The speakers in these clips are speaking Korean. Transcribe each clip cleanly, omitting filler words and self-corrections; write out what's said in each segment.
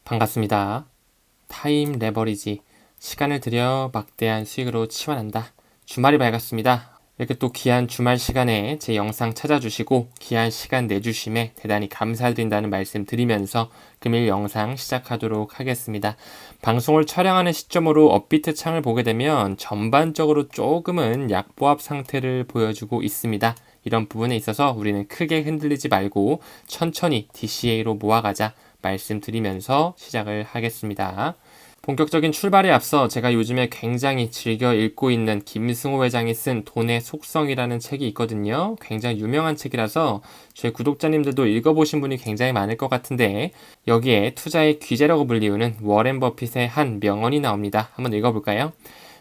반갑습니다. 타임 레버리지, 시간을 들여 막대한 수익으로 치환한다. 주말이 밝았습니다. 이렇게 또 귀한 주말 시간에 제 영상 찾아주시고 귀한 시간 내주심에 대단히 감사드린다는 말씀 드리면서 금일 영상 시작하도록 하겠습니다. 방송을 촬영하는 시점으로 업비트 창을 보게 되면 전반적으로 조금은 약보합 상태를 보여주고 있습니다. 이런 부분에 있어서 우리는 크게 흔들리지 말고 천천히 DCA로 모아가자 말씀드리면서 시작을 하겠습니다. 본격적인 출발에 앞서 제가 요즘에 굉장히 즐겨 읽고 있는 김승호 회장이 쓴 돈의 속성이라는 책이 있거든요. 굉장히 유명한 책이라서 저희 구독자님들도 읽어보신 분이 굉장히 많을 것 같은데 여기에 투자의 귀재라고 불리우는 워렌 버핏의 한 명언이 나옵니다. 한번 읽어볼까요?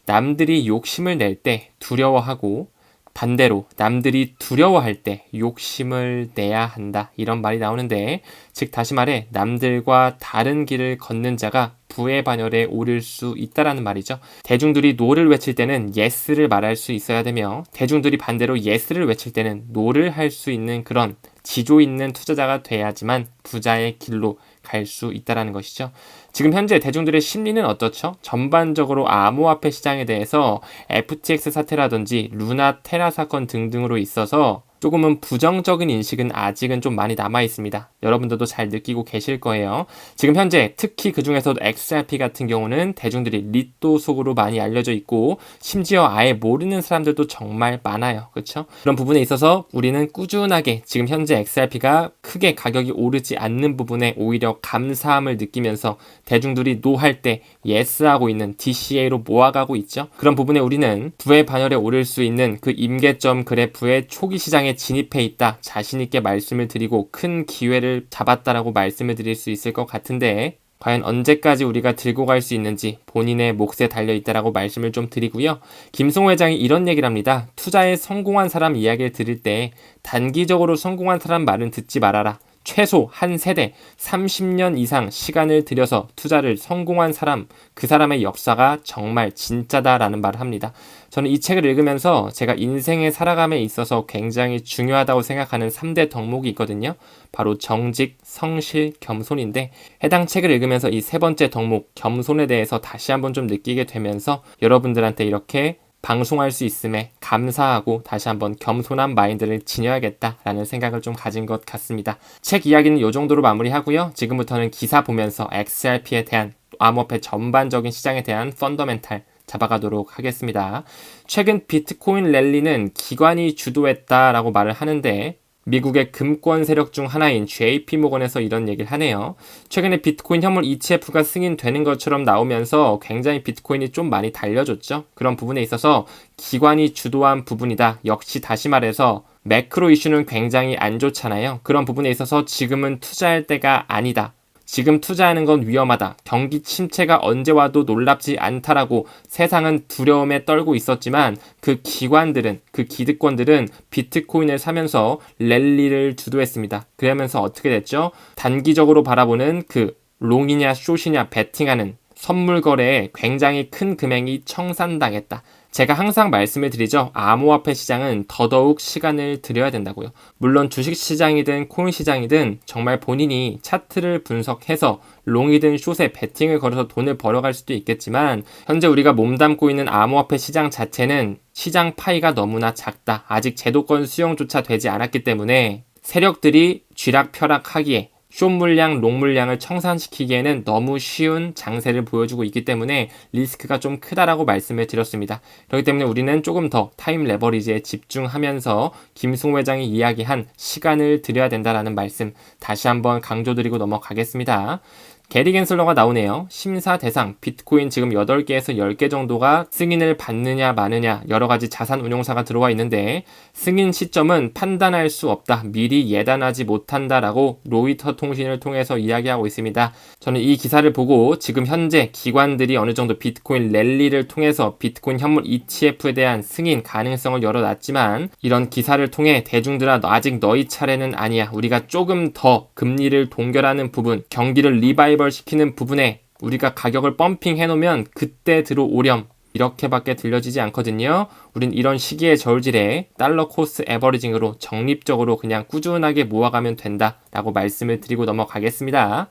남들이 욕심을 낼 때 두려워하고 반대로 남들이 두려워할 때 욕심을 내야 한다. 이런 말이 나오는데 즉 다시 말해 남들과 다른 길을 걷는 자가 부의 반열에 오를 수 있다라는 말이죠. 대중들이 노를 외칠 때는 yes를 말할 수 있어야 되며 대중들이 반대로 yes를 외칠 때는 no를 할 수 있는 그런 지조 있는 투자자가 돼야지만 부자의 길로 갈 수 있다는 것이죠. 지금 현재 대중들의 심리는 어떻죠? 전반적으로 암호화폐 시장에 대해서 FTX 사태라든지 루나 테라 사건 등등으로 있어서 조금은 부정적인 인식은 아직은 좀 많이 남아 있습니다. 여러분들도 잘 느끼고 계실 거예요. 지금 현재 특히 그 중에서도 XRP 같은 경우는 대중들이 리또 속으로 많이 알려져 있고 심지어 아예 모르는 사람들도 정말 많아요. 그렇죠? 그런 부분에 있어서 우리는 꾸준하게 지금 현재 XRP가 크게 가격이 오르지 않는 부분에 오히려 감사함을 느끼면서 대중들이 노 할 때 예스하고 있는 DCA로 모아가고 있죠. 그런 부분에 우리는 부의 반열에 오를 수 있는 그 임계점 그래프의 초기 시장에 진입해 있다. 자신 있게 말씀을 드리고 큰 기회를 잡았다라고 말씀을 드릴 수 있을 것 같은데 과연 언제까지 우리가 들고 갈 수 있는지 본인의 몫에 달려있다라고 말씀을 좀 드리고요. 김승호 회장이 이런 얘기를 합니다. 투자에 성공한 사람 이야기를 들을 때 단기적으로 성공한 사람 말은 듣지 말아라. 최소 한 세대 30년 이상 시간을 들여서 투자를 성공한 사람, 그 사람의 역사가 정말 진짜다라는 말을 합니다. 저는 이 책을 읽으면서 제가 인생의 살아감에 있어서 굉장히 중요하다고 생각하는 3대 덕목이 있거든요. 바로 정직, 성실, 겸손인데 해당 책을 읽으면서 이 세 번째 덕목, 겸손에 대해서 다시 한번 좀 느끼게 되면서 여러분들한테 이렇게 방송할 수 있음에 감사하고 다시 한번 겸손한 마인드를 지녀야겠다라는 생각을 좀 가진 것 같습니다. 책 이야기는 이 정도로 마무리하고요. 지금부터는 기사 보면서 XRP에 대한 암호화폐 전반적인 시장에 대한 펀더멘탈 잡아가도록 하겠습니다. 최근 비트코인 랠리는 기관이 주도했다라고 말을 하는데 미국의 금권 세력 중 하나인 JP모건에서 이런 얘기를 하네요. 최근에 비트코인 현물 ETF가 승인되는 것처럼 나오면서 굉장히 비트코인이 좀 많이 달려줬죠. 그런 부분에 있어서 기관이 주도한 부분이다. 역시 다시 말해서 매크로 이슈는 굉장히 안 좋잖아요. 그런 부분에 있어서 지금은 투자할 때가 아니다. 지금 투자하는 건 위험하다. 경기 침체가 언제 와도 놀랍지 않다라고 세상은 두려움에 떨고 있었지만 그 기관들은, 그 기득권들은 비트코인을 사면서 랠리를 주도했습니다. 그러면서 어떻게 됐죠? 단기적으로 바라보는 그 롱이냐 숏이냐 베팅하는 선물 거래에 굉장히 큰 금액이 청산당했다. 제가 항상 말씀을 드리죠. 암호화폐 시장은 더더욱 시간을 들여야 된다고요. 물론 주식시장이든 코인시장이든 정말 본인이 차트를 분석해서 롱이든 숏에 베팅을 걸어서 돈을 벌어갈 수도 있겠지만 현재 우리가 몸담고 있는 암호화폐 시장 자체는 시장 파이가 너무나 작다. 아직 제도권 수용조차 되지 않았기 때문에 세력들이 쥐락펴락하기에 숏 물량, 롱 물량을 청산시키기에는 너무 쉬운 장세를 보여주고 있기 때문에 리스크가 좀 크다라고 말씀을 드렸습니다. 그렇기 때문에 우리는 조금 더 타임 레버리지에 집중하면서 김승호 회장이 이야기한 시간을 들여야 된다라는 말씀 다시 한번 강조드리고 넘어가겠습니다. 게리 겐슬러가 나오네요. 심사 대상 비트코인 지금 8개에서 10개 정도가 승인을 받느냐 마느냐 여러가지 자산 운용사가 들어와 있는데 승인 시점은 판단할 수 없다. 미리 예단하지 못한다라고 로이터 통신을 통해서 이야기하고 있습니다. 저는 이 기사를 보고 지금 현재 기관들이 어느 정도 비트코인 랠리를 통해서 비트코인 현물 ETF에 대한 승인 가능성을 열어놨지만 이런 기사를 통해 대중들아 아직 너희 차례는 아니야. 우리가 조금 더 금리를 동결하는 부분, 경기를 리바이벌 시키는 부분에 우리가 가격을 펌핑 해놓으면 그때 들어오렴. 이렇게밖에 들려지지 않거든요. 우린 이런 시기의 저울질에 달러 코스트 에버리징으로 적립적으로 그냥 꾸준하게 모아가면 된다라고 말씀을 드리고 넘어가겠습니다.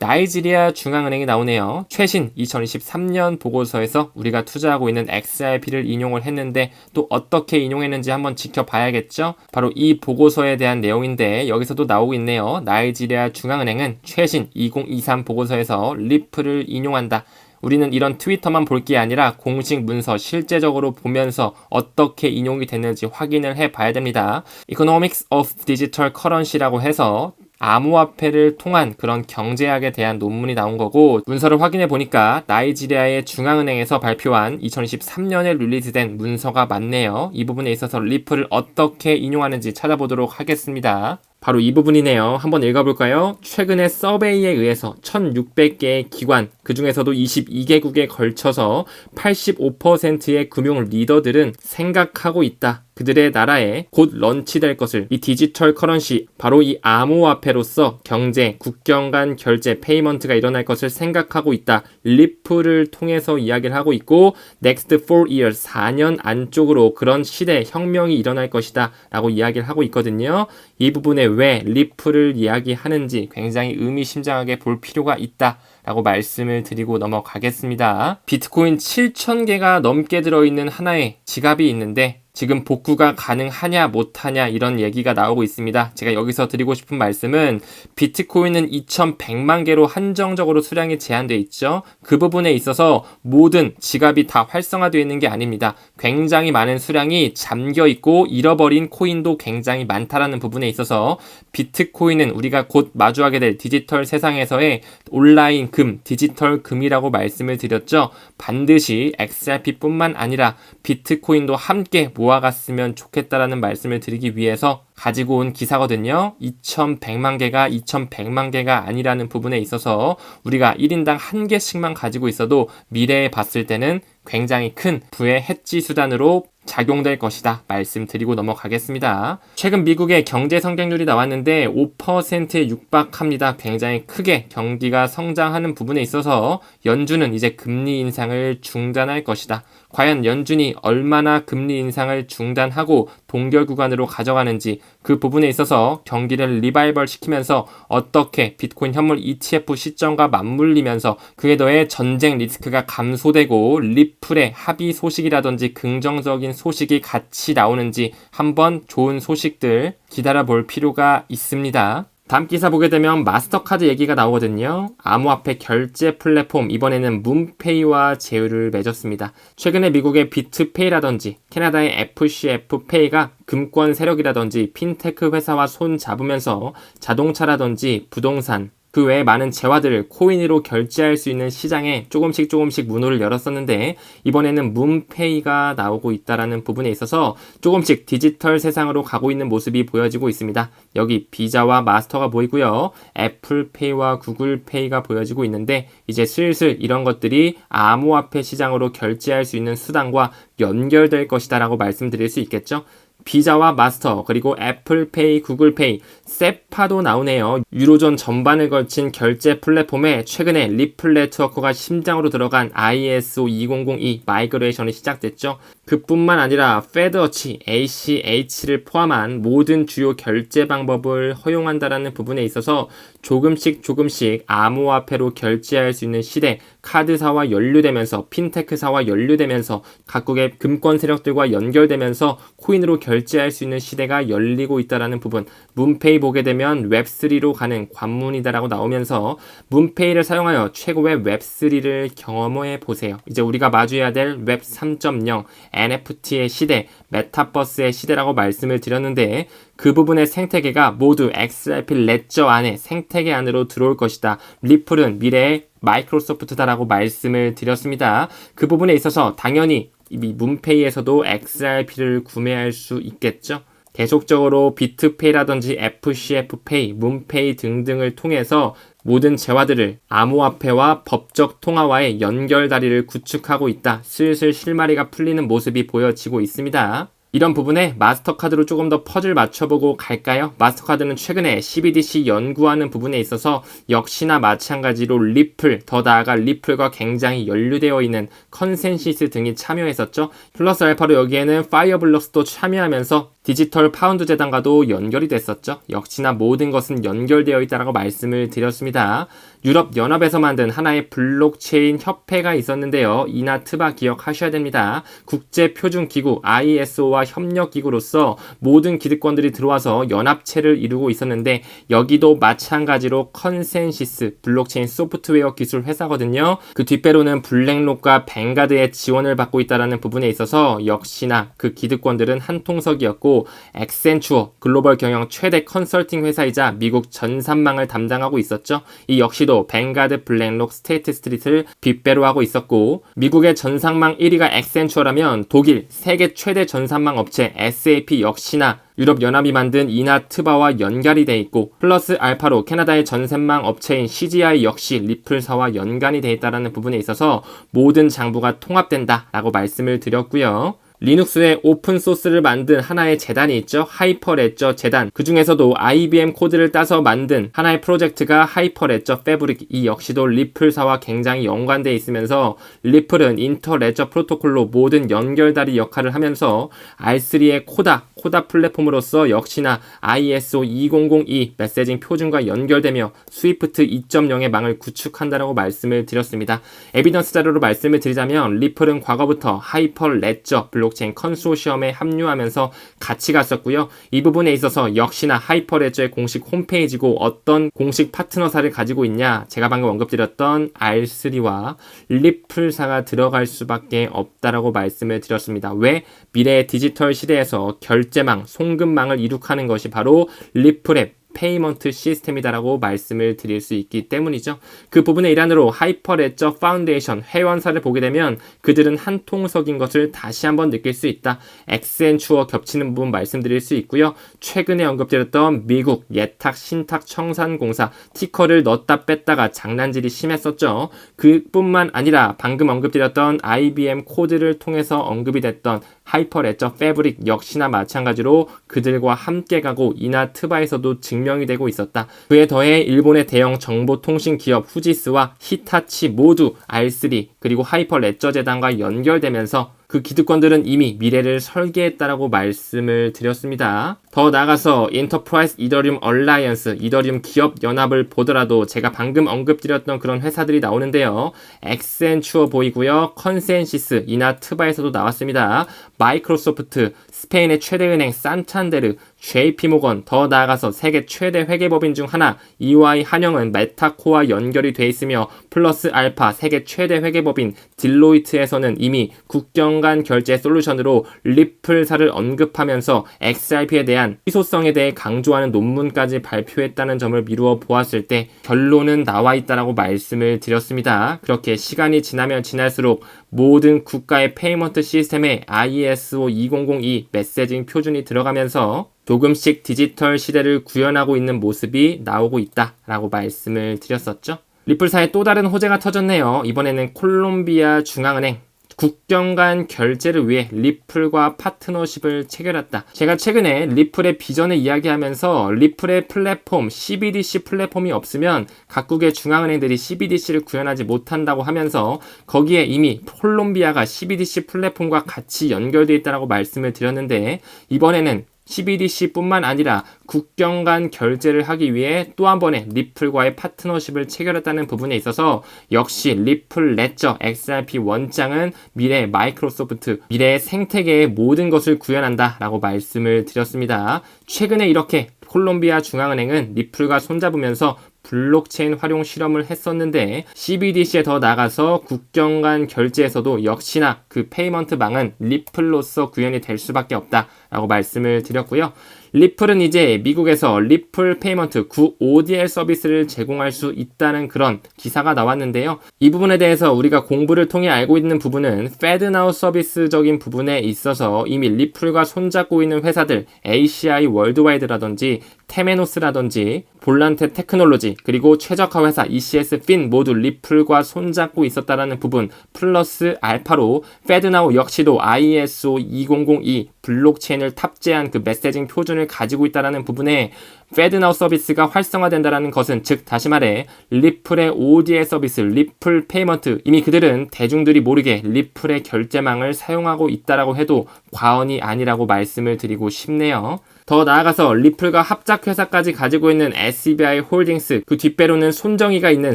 나이지리아 중앙은행이 나오네요. 최신 2023년 보고서에서 우리가 투자하고 있는 XRP를 인용을 했는데 또 어떻게 인용했는지 한번 지켜봐야겠죠? 바로 이 보고서에 대한 내용인데 여기서도 나오고 있네요. 나이지리아 중앙은행은 최신 2023 보고서에서 리플을 인용한다. 우리는 이런 트위터만 볼 게 아니라 공식 문서 실제적으로 보면서 어떻게 인용이 됐는지 확인을 해봐야 됩니다. Economics of Digital Currency라고 해서 암호화폐를 통한 그런 경제학에 대한 논문이 나온 거고 문서를 확인해 보니까 나이지리아의 중앙은행에서 발표한 2023년에 릴리즈된 문서가 맞네요. 이 부분에 있어서 리플을 어떻게 인용하는지 찾아보도록 하겠습니다. 바로 이 부분이네요. 한번 읽어볼까요? 최근에 서베이에 의해서 1600개의 기관, 그 중에서도 22개국에 걸쳐서 85%의 금융 리더들은 생각하고 있다. 그들의 나라에 곧 런치될 것을 이 디지털 커런시, 바로 이 암호화폐로서 경제, 국경 간 결제, 페이먼트가 일어날 것을 생각하고 있다. 리플을 통해서 이야기를 하고 있고 next 4 years, 4년 안쪽으로 그런 시대, 혁명이 일어날 것이다 라고 이야기를 하고 있거든요. 이 부분에 왜 리플을 이야기하는지 굉장히 의미심장하게 볼 필요가 있다 라고 말씀을 드리고 넘어가겠습니다. 비트코인 7,000개가 넘게 들어있는 하나의 지갑이 있는데 지금 복구가 가능하냐 못하냐 이런 얘기가 나오고 있습니다. 제가 여기서 드리고 싶은 말씀은 비트코인은 2,100만 개로 한정적으로 수량이 제한되어 있죠. 그 부분에 있어서 모든 지갑이 다 활성화되어 있는 게 아닙니다. 굉장히 많은 수량이 잠겨 있고 잃어버린 코인도 굉장히 많다라는 부분에 있어서 비트코인은 우리가 곧 마주하게 될 디지털 세상에서의 온라인 금, 디지털 금이라고 말씀을 드렸죠. 반드시 XRP뿐만 아니라 비트코인도 함께 모아갔으면 좋겠다라는 말씀을 드리기 위해서 가지고 온 기사거든요. 2,100만 개가 2,100만 개가 아니라는 부분에 있어서 우리가 1인당 한 개씩만 가지고 있어도 미래에 봤을 때는 굉장히 큰 부의 해지 수단으로 작용될 것이다 말씀드리고 넘어가겠습니다. 최근 미국의 경제 성장률이 나왔는데 5%에 육박합니다. 굉장히 크게 경기가 성장하는 부분에 있어서 연준은 이제 금리 인상을 중단할 것이다. 과연 연준이 얼마나 금리 인상을 중단하고 동결 구간으로 가져가는지 그 부분에 있어서 경기를 리바이벌 시키면서 어떻게 비트코인 현물 ETF 시점과 맞물리면서 그에 더해 전쟁 리스크가 감소되고 리플의 합의 소식이라든지 긍정적인 소식이 같이 나오는지 한번 좋은 소식들 기다려볼 필요가 있습니다. 다음 기사 보게 되면 마스터카드 얘기가 나오거든요. 암호화폐 결제 플랫폼 이번에는 문페이와 제휴를 맺었습니다. 최근에 미국의 비트페이라든지 캐나다의 FCF페이가 금권 세력이라든지 핀테크 회사와 손 잡으면서 자동차라든지 부동산 그 외에 많은 재화들을 코인으로 결제할 수 있는 시장에 조금씩 문호를 열었었는데 이번에는 문페이가 나오고 있다라는 부분에 있어서 조금씩 디지털 세상으로 가고 있는 모습이 보여지고 있습니다. 여기 비자와 마스터가 보이고요. 애플페이와 구글페이가 보여지고 있는데 이제 슬슬 이런 것들이 암호화폐 시장으로 결제할 수 있는 수단과 연결될 것이다 라고 말씀드릴 수 있겠죠. 비자와 마스터 그리고 애플페이, 구글페이, 세파도 나오네요. 유로존 전반을 걸친 결제 플랫폼에 최근에 리플 네트워크가 심장으로 들어간 ISO 2002 마이그레이션이 시작됐죠. 그뿐만 아니라 페드워치, ACH를 포함한 모든 주요 결제 방법을 허용한다라는 부분에 있어서 조금씩 암호화폐로 결제할 수 있는 시대, 카드사와 연루되면서 핀테크사와 연루되면서 각국의 금권 세력들과 연결되면서 코인으로 결제할 수 있는 시대가 열리고 있다라는 부분. 문페이 보게 되면 웹3로 가는 관문이다라고 나오면서 문페이를 사용하여 최고의 웹3를 경험해 보세요. 이제 우리가 마주해야 될 웹 3.0 NFT의 시대, 메타버스의 시대라고 말씀을 드렸는데 그 부분의 생태계가 모두 XRP 레저 안에 생태계 안으로 들어올 것이다. 리플은 미래의 마이크로소프트다라고 말씀을 드렸습니다. 그 부분에 있어서 당연히 이 문페이에서도 XRP를 구매할 수 있겠죠. 계속적으로 비트페이라든지 FCF페이, 문페이 등등을 통해서 모든 재화들을 암호화폐와 법적 통화와의 연결다리를 구축하고 있다. 슬슬 실마리가 풀리는 모습이 보여지고 있습니다. 이런 부분에 마스터카드로 조금 더 퍼즐 맞춰보고 갈까요? 마스터카드는 최근에 CBDC 연구하는 부분에 있어서 역시나 마찬가지로 리플, 더 나아가 리플과 굉장히 연루되어 있는 컨센시스 등이 참여했었죠. 플러스 알파로 여기에는 파이어블럭스도 참여하면서 디지털 파운드 재단과도 연결이 됐었죠. 역시나 모든 것은 연결되어 있다고 말씀을 드렸습니다. 유럽 연합에서 만든 하나의 블록체인 협회가 있었는데요. 이나 트바 기억하셔야 됩니다. 국제표준기구 ISO와 협력기구로서 모든 기득권들이 들어와서 연합체를 이루고 있었는데 여기도 마찬가지로 컨센시스 블록체인 소프트웨어 기술 회사거든요. 그 뒷배로는 블랙록과 뱅가드의 지원을 받고 있다는 부분에 있어서 역시나 그 기득권들은 한통속이었고 엑센추어 글로벌 경영 최대 컨설팅 회사이자 미국 전산망을 담당하고 있었죠. 이 역시도 뱅가드, 블랙록, 스테이트 스트리트를 빗배로 하고 있었고 미국의 전산망 1위가 엑센추어라면 독일 세계 최대 전산망 업체 SAP 역시나 유럽연합이 만든 이나 트바와 연결이 돼 있고 플러스 알파로 캐나다의 전산망 업체인 CGI 역시 리플사와 연관이 돼 있다는 부분에 있어서 모든 장부가 통합된다라고 말씀을 드렸고요. 리눅스의 오픈소스를 만든 하나의 재단이 있죠. 하이퍼레저 재단. 그 중에서도 IBM 코드를 따서 만든 하나의 프로젝트가 하이퍼레저 패브릭. 이 역시도 리플사와 굉장히 연관되어 있으면서 리플은 인터레저 프로토콜로 모든 연결다리 역할을 하면서 R3의 코다 플랫폼으로서 역시나 ISO 2002 메시징 표준과 연결되며 스위프트 2.0의 망을 구축한다라고 말씀을 드렸습니다. 에비던스 자료로 말씀을 드리자면 리플은 과거부터 하이퍼레저 블록체인 컨소시엄에 합류하면서 같이 갔었고요. 이 부분에 있어서 역시나 하이퍼레저의 공식 홈페이지고 어떤 공식 파트너사를 가지고 있냐? 제가 방금 언급드렸던 R3와 리플사가 들어갈 수밖에 없다라고 말씀을 드렸습니다. 왜? 미래의 디지털 시대에서 결제망, 송금망을 이룩하는 것이 바로 리플의 페이먼트 시스템이다라고 말씀을 드릴 수 있기 때문이죠. 그 부분의 일환으로 하이퍼레저 파운데이션 회원사를 보게 되면 그들은 한통속인 것을 다시 한번 느낄 수 있다. 엑센추어 겹치는 부분 말씀드릴 수 있고요. 최근에 언급드렸던 미국 예탁 신탁 청산공사 티커를 넣었다 뺐다가 장난질이 심했었죠. 그뿐만 아니라 방금 언급드렸던 IBM 코드를 통해서 언급이 됐던 하이퍼레저 패브릭 역시나 마찬가지로 그들과 함께 가고 이나 트바에서도 증명이 되고 있었다. 그에 더해 일본의 대형 정보통신 기업 후지스와 히타치 모두 R3 그리고 하이퍼레저 재단과 연결되면서 그 기득권들은 이미 미래를 설계했다라고 말씀을 드렸습니다. 더 나아가서 인터프라이즈 이더리움 얼라이언스, 이더리움 기업 연합을 보더라도 제가 방금 언급드렸던 그런 회사들이 나오는데요. 엑센추어 보이고요. 컨센시스, 이나 트바에서도 나왔습니다. 마이크로소프트, 스페인의 최대 은행 산탄데르, JP모건, 더 나아가서 세계 최대 회계법인 중 하나 EY 한영은 메타코와 연결이 돼 있으며 플러스 알파 세계 최대 회계법인 딜로이트에서는 이미 국경 간 결제 솔루션으로 리플사를 언급하면서 XRP에 대한 희소성에 대해 강조하는 논문까지 발표했다는 점을 미루어 보았을 때 결론은 나와 있다라고 말씀을 드렸습니다. 그렇게 시간이 지나면 지날수록 모든 국가의 페이먼트 시스템에 ISO 2002 메시징 표준이 들어가면서 조금씩 디지털 시대를 구현하고 있는 모습이 나오고 있다라고 말씀을 드렸었죠. 리플사의 또 다른 호재가 터졌네요. 이번에는 콜롬비아 중앙은행 국경 간 결제를 위해 리플과 파트너십을 체결했다. 제가 최근에 리플의 비전을 이야기하면서 리플의 플랫폼, CBDC 플랫폼이 없으면 각국의 중앙은행들이 CBDC를 구현하지 못한다고 하면서 거기에 이미 콜롬비아가 CBDC 플랫폼과 같이 연결되어 있다고 말씀을 드렸는데 이번에는 CBDC뿐만 아니라 국경 간 결제를 하기 위해 또 한 번의 리플과의 파트너십을 체결했다는 부분에 있어서 역시 리플 레저 XRP 원장은 미래의 마이크로소프트, 미래의 생태계의 모든 것을 구현한다 라고 말씀을 드렸습니다. 최근에 이렇게 콜롬비아 중앙은행은 리플과 손잡으면서 블록체인 활용 실험을 했었는데 CBDC에 더 나가서 국경 간 결제에서도 역시나 그 페이먼트망은 리플로서 구현이 될 수밖에 없다라고 말씀을 드렸고요. 리플은 이제 미국에서 리플 페이먼트 9ODL 서비스를 제공할 수 있다는 그런 기사가 나왔는데요. 이 부분에 대해서 우리가 공부를 통해 알고 있는 부분은 페드나우 서비스적인 부분에 있어서 이미 리플과 손잡고 있는 회사들 ACI 월드와이드라든지 테메노스라든지 볼란테 테크놀로지 그리고 최적화 회사 ECS 핀 모두 리플과 손잡고 있었다라는 부분 플러스 알파로 FedNow 역시도 ISO 2002 블록체인을 탑재한 그 메시징 표준을 가지고 있다는 부분에 FedNow 서비스가 활성화된다는 것은, 즉 다시 말해 리플의 ODA 서비스, 리플 페이먼트, 이미 그들은 대중들이 모르게 리플의 결제망을 사용하고 있다라고 해도 과언이 아니라고 말씀을 드리고 싶네요. 더 나아가서 리플과 합작회사까지 가지고 있는 SBI 홀딩스, 그 뒷배로는 손정의가 있는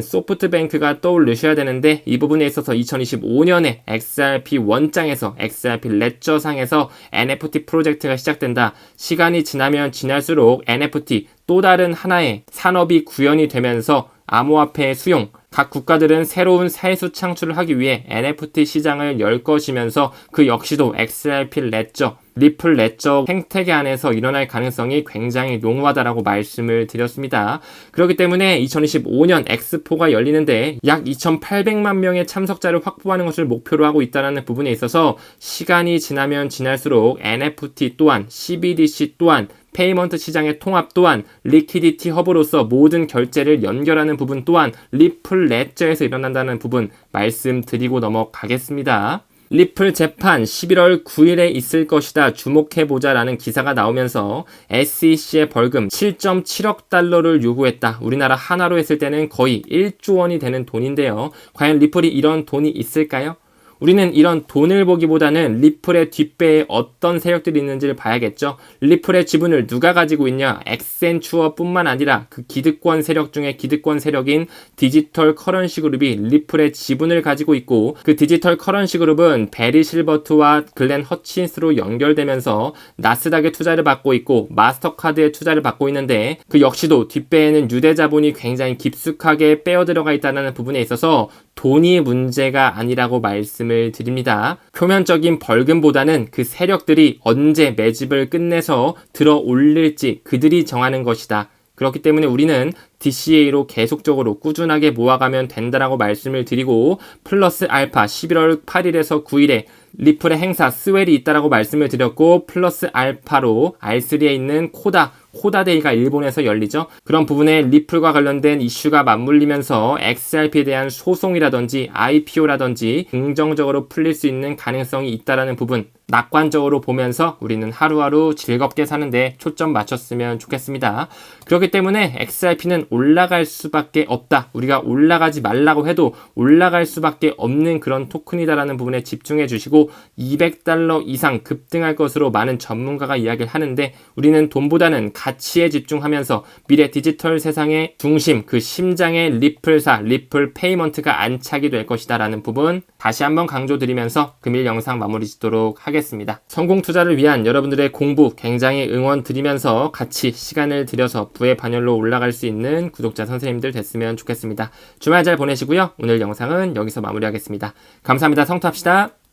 소프트뱅크가 떠올리셔야 되는데, 이 부분에 있어서 2025년에 XRP 원장에서 XRP 레저상에서 NFT 프로젝트가 시작된다. 시간이 지나면 지날수록 NFT, 또 다른 하나의 산업이 구현이 되면서 암호화폐의 수용, 각 국가들은 새로운 사회수 창출을 하기 위해 NFT 시장을 열 것이면서 그 역시도 XRP 레저, 리플 레저 생태계 안에서 일어날 가능성이 굉장히 농후하다라고 말씀을 드렸습니다. 그렇기 때문에 2025년 엑스포가 열리는데 약 2,800만 명의 참석자를 확보하는 것을 목표로 하고 있다는 부분에 있어서 시간이 지나면 지날수록 NFT 또한 CBDC 또한 페이먼트 시장의 통합 또한 리퀴디티 허브로서 모든 결제를 연결하는 부분 또한 리플 레저에서 일어난다는 부분 말씀드리고 넘어가겠습니다. 리플 재판 11월 9일에 있을 것이다. 주목해보자라는 기사가 나오면서 SEC의 벌금 7.7억 달러를 요구했다. 우리나라 하나로 했을 때는 거의 1조 원이 되는 돈인데요. 과연 리플이 이런 돈이 있을까요? 우리는 이런 돈을 보기보다는 리플의 뒷배에 어떤 세력들이 있는지를 봐야겠죠. 리플의 지분을 누가 가지고 있냐? 액센추어 뿐만 아니라 그 기득권 세력 중에 기득권 세력인 디지털 커런시 그룹이 리플의 지분을 가지고 있고, 그 디지털 커런시 그룹은 베리 실버트와 글렌 허친스로 연결되면서 나스닥에 투자를 받고 있고 마스터카드에 투자를 받고 있는데, 그 역시도 뒷배에는 유대자본이 굉장히 깊숙하게 빼어 들어가 있다는 부분에 있어서 돈이 문제가 아니라고 말씀을 드립니다. 표면적인 벌금보다는 그 세력들이 언제 매집을 끝내서 들어 올릴지 그들이 정하는 것이다. 그렇기 때문에 우리는 DCA로 계속적으로 꾸준하게 모아가면 된다라고 말씀을 드리고, 플러스 알파 11월 8일에서 9일에 리플의 행사 스웰이 있다라고 말씀을 드렸고, 플러스 알파로 R3에 있는 코다데이가 일본에서 열리죠. 그런 부분에 리플과 관련된 이슈가 맞물리면서 XRP에 대한 소송이라든지 IPO라든지 긍정적으로 풀릴 수 있는 가능성이 있다라는 부분, 낙관적으로 보면서 우리는 하루하루 즐겁게 사는데 초점 맞췄으면 좋겠습니다. 그렇기 때문에 XRP는 올라갈 수밖에 없다. 우리가 올라가지 말라고 해도 올라갈 수밖에 없는 그런 토큰이다라는 부분에 집중해 주시고, 200달러 이상 급등할 것으로 많은 전문가가 이야기를 하는데, 우리는 돈보다는 가치에 집중하면서 미래 디지털 세상의 중심, 그 심장의 리플사, 리플 페이먼트가 안착이 될 것이다 라는 부분 다시 한번 강조드리면서 금일 영상 마무리 짓도록 하겠습니다. 성공 투자를 위한 여러분들의 공부 굉장히 응원 드리면서 같이 시간을 들여서 부의 반열로 올라갈 수 있는 구독자 선생님들 됐으면 좋겠습니다. 주말 잘 보내시고요. 오늘 영상은 여기서 마무리하겠습니다. 감사합니다. 성투합시다.